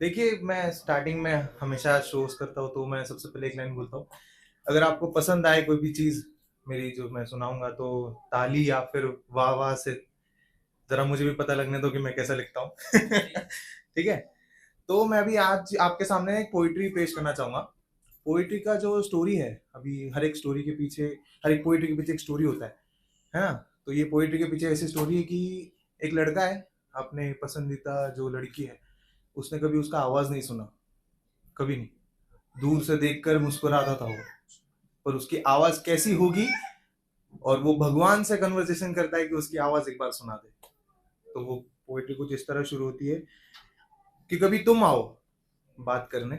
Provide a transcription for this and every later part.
देखिए, मैं स्टार्टिंग में हमेशा शोज़ करता हूँ, तो मैं सबसे पहले एक लाइन बोलता हूँ, अगर आपको पसंद आए कोई भी चीज़ मेरी जो मैं सुनाऊँगा, तो ताली या फिर वाह-वाह से ज़रा मुझे भी पता लगने दो कि मैं कैसा लिखता हूँ। ठीक है? तो मैं अभी आज आपके सामने एक पोएट्री पेश करना चाहूँगा। पोएट्री का जो स्टोरी है, अभी हर एक स्टोरी के पीछे हर एक पोएट्री के पीछे एक स्टोरी होता है ना? तो ये पोएट्री के पीछे ऐसी स्टोरी है कि एक लड़का है, अपने पसंदीदा जो लड़की है, उसने कभी उसका आवाज़ नहीं सुना, कभी नहीं। दूर से देखकर मुस्कुराता था वो, पर उसकी आवाज़ कैसी होगी और वो भगवान से कन्वर्सेशन करता है कि उसकी आवाज़ एक बार सुना दे। तो वो पोएट्री कुछ इस तरह शुरू होती है कि कभी तुम आओ बात करने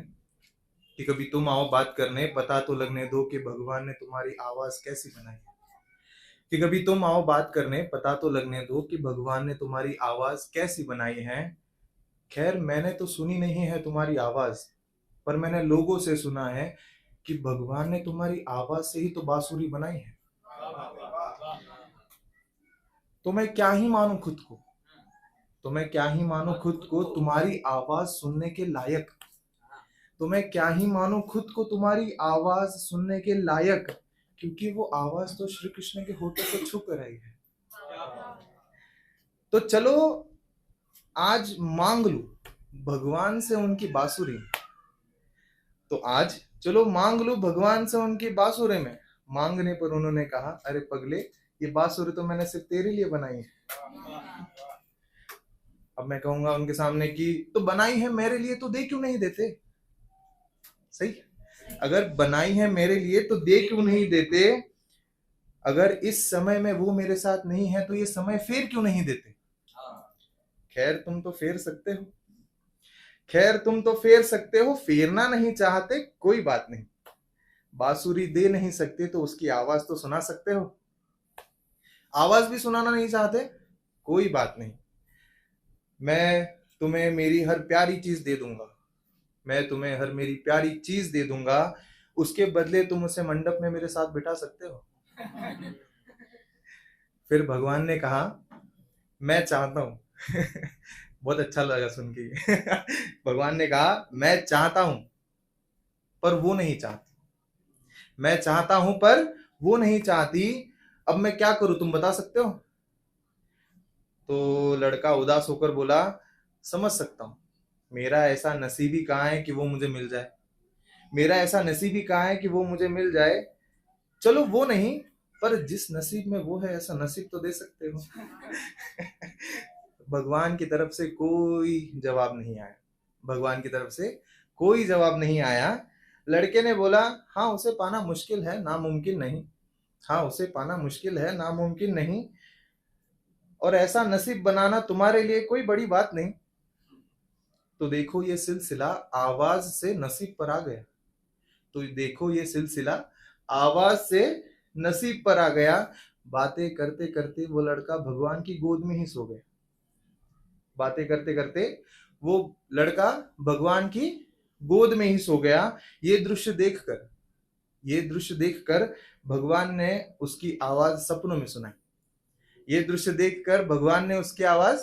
कि कभी तुम आओ बात करने, पता तो लगने दो कि भगवान ने तुम्हारी आवाज़ कैसी बनाई है। कि कभी तुम आओ बात करने, पता तो लगने दो कि भगवान ने तुम्हारी आवाज़ कैसी बनाई है। खैर मैंने तो सुनी नहीं है तुम्हारी आवाज़, पर मैंने लोगों से सुना है कि भगवान ने तुम्हारी आवाज़ से ही तो बांसुरी बनाई है। तो मैं क्या ही मानूं खुद को, तो मैं क्या ही मानूं खुद को तुम्हारी आवाज़ सुनने के लायक। तो मैं क्या ही मानूं खुद को तुम्हारी आवाज़ सुनने के लायक, क्योंकि वो आवाज़ तो श्री कृष्ण के होठों को छू कर आई है। तो चलो आज मांग लूं भगवान से उनकी बांसुरी। तो आज चलो मांग लूं भगवान से उनकी बांसुरी में। मांगने पर उन्होंने कहा, अरे पगले, ये बांसुरी तो मैंने सिर्फ तेरे लिए बनाई है। अब मैं कहूंगा उनके सामने कि तो बनाई है मेरे लिए, तो दे क्यों नहीं देते? सही, अगर बनाई है मेरे लिए तो दे क्यों नहीं देते? अगर इस समय में वो मेरे साथ नहीं है तो ये समय फेर क्यों नहीं देते? खैर तुम तो फेर सकते हो, खैर तुम तो फेर सकते हो, फेरना नहीं चाहते कोई बात नहीं। बांसुरी दे नहीं सकते तो उसकी आवाज तो सुना सकते हो। आवाज भी सुनाना नहीं चाहते, कोई बात नहीं। मैं तुम्हें मेरी हर प्यारी चीज दे दूंगा, मैं तुम्हें हर मेरी प्यारी चीज दे दूंगा, उसके बदले तुम उसे मंडप में मेरे साथ बिठा सकते हो। फिर भगवान ने कहा, मैं चाहता हूं। बहुत अच्छा लगा सुन के। भगवान ने कहा, मैं चाहता हूं पर वो नहीं चाहती, मैं चाहता हूं पर वो नहीं चाहती, अब मैं क्या करूं तुम बता सकते हो? तो लड़का उदास होकर बोला, समझ सकता हूं, मेरा ऐसा नसीब ही कहाँ है कि वो मुझे मिल जाए, मेरा ऐसा नसीब ही कहाँ है कि वो मुझे मिल जाए। चलो वो नहीं, पर जिस नसीब में वो है ऐसा नसीब तो दे सकते हो। भगवान की तरफ से कोई जवाब नहीं आया, भगवान की तरफ से कोई जवाब नहीं आया। लड़के ने बोला, हाँ उसे पाना मुश्किल है, नामुमकिन नहीं, हाँ उसे पाना मुश्किल है, नामुमकिन नहीं, और ऐसा नसीब बनाना तुम्हारे लिए कोई बड़ी बात नहीं। तो देखो ये सिलसिला आवाज से नसीब पर आ गया, तो देखो ये सिलसिला आवाज से नसीब पर आ गया। बातें करते करते वो लड़का भगवान की गोद में ही सो गया, बातें करते करते वो लड़का भगवान की गोद में ही सो गया। ये दृश्य देखकर, ये दृश्य देखकर भगवान ने उसकी आवाज सपनों में सुनाई, ये दृश्य देखकर भगवान ने उसकी आवाज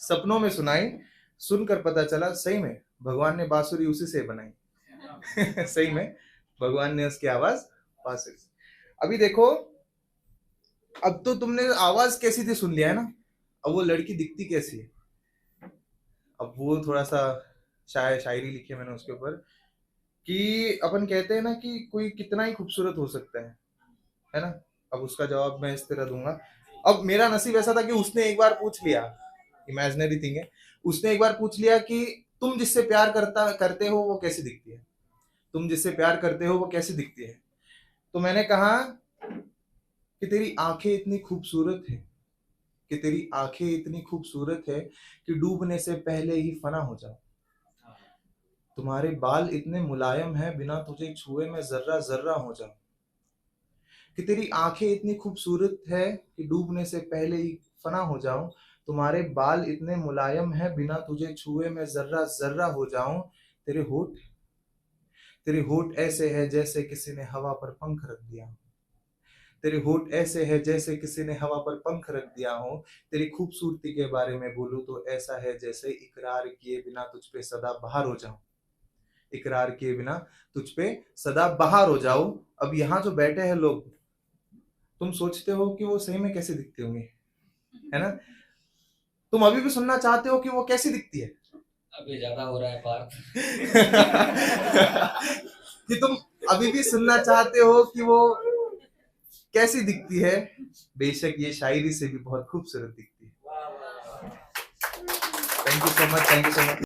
सपनों में सुनाई। सुनकर पता चला सही में भगवान ने बांसुरी उसी से बनाई। सही में भगवान ने उसकी आवाज बांसुरी से। अभी देखो, अब तो तुमने आवाज कैसी थी सुन लिया है ना, अब वो लड़की दिखती कैसी है। अब वो थोड़ा सा शायरी लिखी है मैंने उसके ऊपर कि अपन कहते हैं ना कि कोई कितना ही खूबसूरत हो सकता है ना। अब उसका जवाब मैं इस तरह दूंगा। अब मेरा नसीब ऐसा था कि उसने एक बार पूछ लिया, इमेजिनरी थिंग है, उसने एक बार पूछ लिया कि तुम जिससे प्यार करते हो वो कैसी दिखती है, तुम जिससे प्यार करते हो वो कैसी दिखती है। तो मैंने कहा कि तेरी आंखें इतनी खूबसूरत है, कि तेरी आंखें इतनी खूबसूरत है कि डूबने से पहले ही फना हो जाओ। तुम्हारे बाल इतने मुलायम हैं, बिना तुझे छुए मैं जर्रा जर्रा हो जाऊं। कि तेरी आंखें इतनी खूबसूरत है कि डूबने से पहले ही फना हो जाऊं। तुम्हारे बाल इतने मुलायम हैं, बिना तुझे छुए मैं जर्रा जर्रा हो जाऊं। तेरे होठ, तेरे होठ ऐसे है जैसे किसी ने हवा पर पंख रख दिया, तेरे होठ ऐसे है जैसे किसी ने हवा पर पंख रख दिया हो, तेरी खूबसूरती के बारे में बोलूं तो ऐसा है जैसे इकरार किए बिना तुझ पे सदा बहार हो जाऊं, इकरार किए बिना तुझ पे सदा बहार हो जाऊं। अब यहाँ जो बैठे हैं लोग, तुम सोचते हो कि वो सही में कैसे दिखते होंगे, है ना? तुम अभी भी सुनना चाहते हो कि वो कैसी दिखती है? अभी ज्यादा हो रहा है पार्थ। कि तुम अभी भी सुनना चाहते हो कि वो कैसी दिखती है? बेशक ये शायरी से भी बहुत खूबसूरत दिखती है। Thank you so much, thank you so much.